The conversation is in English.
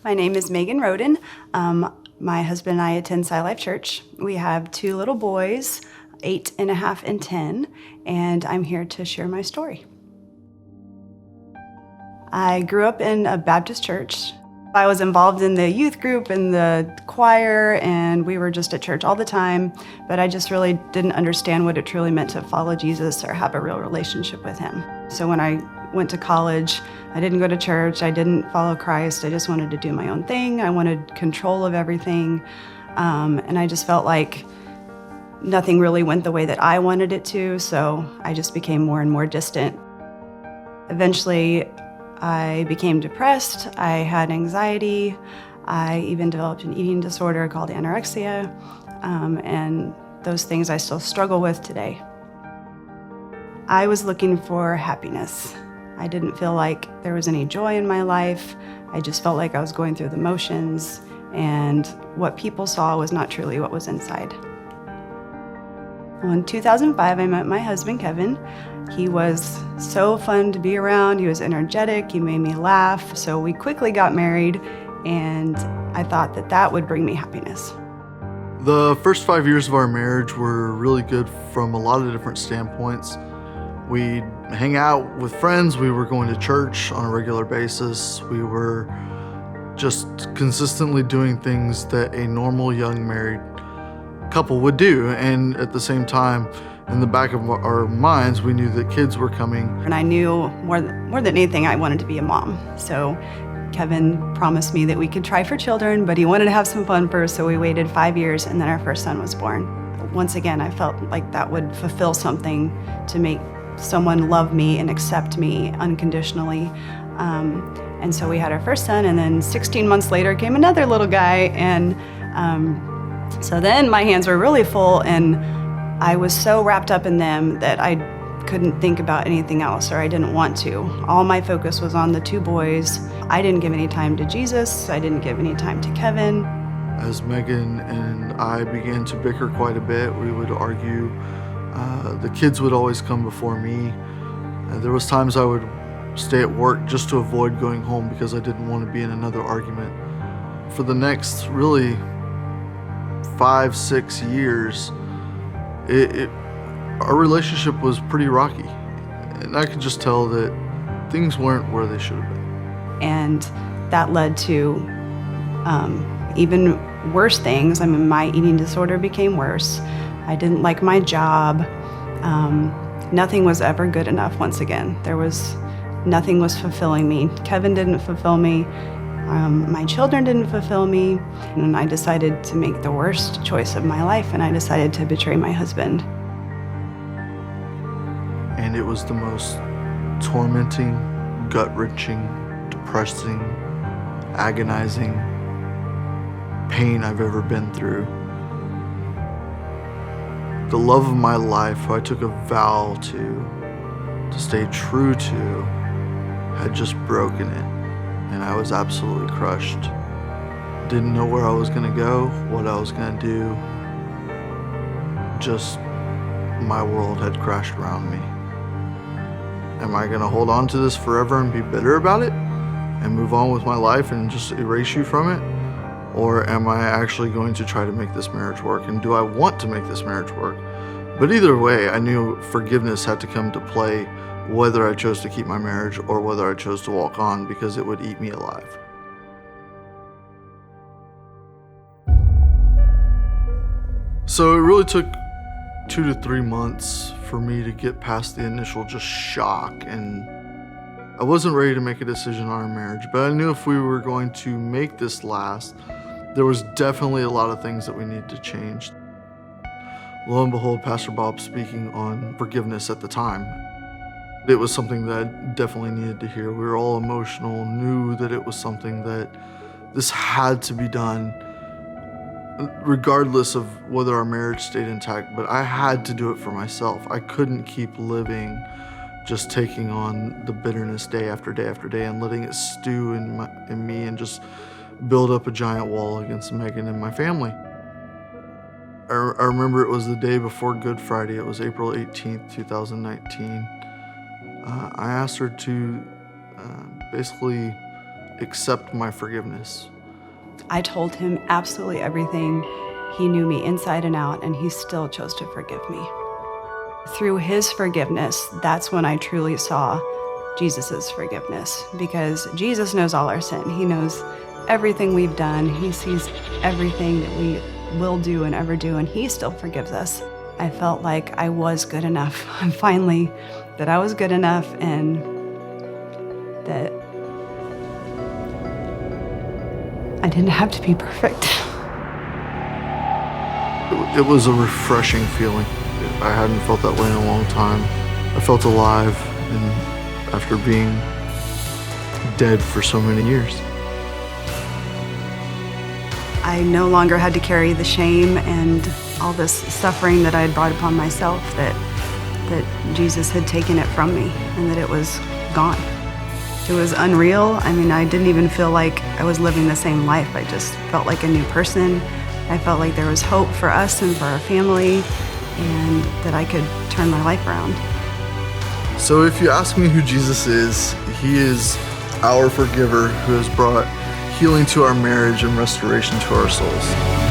My name is Megan Rhoden. My husband and I attend Life Church. We have 2 little boys, 8.5 and 10, and I'm here to share my story. I grew up in a Baptist church. I was involved in the youth group and the choir, and we were just at church all the time, but I just really didn't understand what it truly meant to follow Jesus or have a real relationship with him. So when I went to college, I didn't go to church, I didn't follow Christ, I just wanted to do my own thing, I wanted control of everything, and I just felt like nothing really went the way that I wanted it to, so I just became more and more distant. Eventually, I became depressed, I had anxiety, I even developed an eating disorder called anorexia, and those things I still struggle with today. I was looking for happiness. I didn't feel like there was any joy in my life. I just felt like I was going through the motions, and what people saw was not truly what was inside. Well, in 2005, I met my husband, Kevin. He was so fun to be around. He was energetic. He made me laugh. So we quickly got married, and I thought that that would bring me happiness. The first 5 years of our marriage were really good from a lot of different standpoints. We'd hang out with friends. We were going to church on a regular basis. We were just consistently doing things that a normal young married couple would do. And at the same time, in the back of our minds, we knew that kids were coming. And I knew more than anything, I wanted to be a mom. So Kevin promised me that we could try for children, but he wanted to have some fun first, so we waited 5 years, and then our first son was born. Once again, I felt like that would fulfill something to make someone love me and accept me unconditionally. And so we had our first son, and then 16 months later came another little guy, and so then my hands were really full, and I was so wrapped up in them that I couldn't think about anything else, or I didn't want to. All my focus was on the 2 boys. I didn't give any time to Jesus. I didn't give any time to Kevin. As Megan and I began to bicker quite a bit, we would argue. The kids would always come before me. There was times I would stay at work just to avoid going home because I didn't want to be in another argument. For the next really 5-6 years, our relationship was pretty rocky, and I could just tell that things weren't where they should have been. And that led to even worse things. I mean, my eating disorder became worse. I didn't like my job. Nothing was ever good enough once again. Nothing was fulfilling me. Kevin didn't fulfill me. My children didn't fulfill me. And I decided to make the worst choice of my life, and I decided to betray my husband. And it was the most tormenting, gut-wrenching, depressing, agonizing pain I've ever been through. The love of my life, who I took a vow to stay true to, had just broken it, and I was absolutely crushed. Didn't know where I was gonna go, what I was gonna do. Just my world had crashed around me. Am I gonna hold on to this forever and be bitter about it and move on with my life and just erase you from it? Or am I actually going to try to make this marriage work? And do I want to make this marriage work? But either way, I knew forgiveness had to come to play, whether I chose to keep my marriage or whether I chose to walk on, because it would eat me alive. So it really took 2 to 3 months for me to get past the initial just shock, and I wasn't ready to make a decision on our marriage, but I knew if we were going to make this last, there was definitely a lot of things that we needed to change. Lo and behold, Pastor Bob speaking on forgiveness at the time. It was something that I definitely needed to hear. We were all emotional, knew that it was something that this had to be done, regardless of whether our marriage stayed intact, but I had to do it for myself. I couldn't keep living just taking on the bitterness day after day after day and letting it stew in me and just build up a giant wall against Megan and my family. I remember it was the day before Good Friday. It was April 18th, 2019. I asked her to basically accept my forgiveness. I told him absolutely everything. He knew me inside and out, and he still chose to forgive me. Through his forgiveness, that's when I truly saw Jesus' forgiveness, because Jesus knows all our sin. He knows everything we've done. He sees everything that we will do and ever do, and he still forgives us. I felt like I was good enough. Finally, that I was good enough, and that I didn't have to be perfect. It was a refreshing feeling. I hadn't felt that way in a long time. I felt alive, and after being dead for so many years. I no longer had to carry the shame and all this suffering that I had brought upon myself, that Jesus had taken it from me and that it was gone. It was unreal. I mean, I didn't even feel like I was living the same life. I just felt like a new person. I felt like there was hope for us and for our family, and that I could turn my life around. So if you ask me who Jesus is, he is our forgiver who has brought healing to our marriage and restoration to our souls.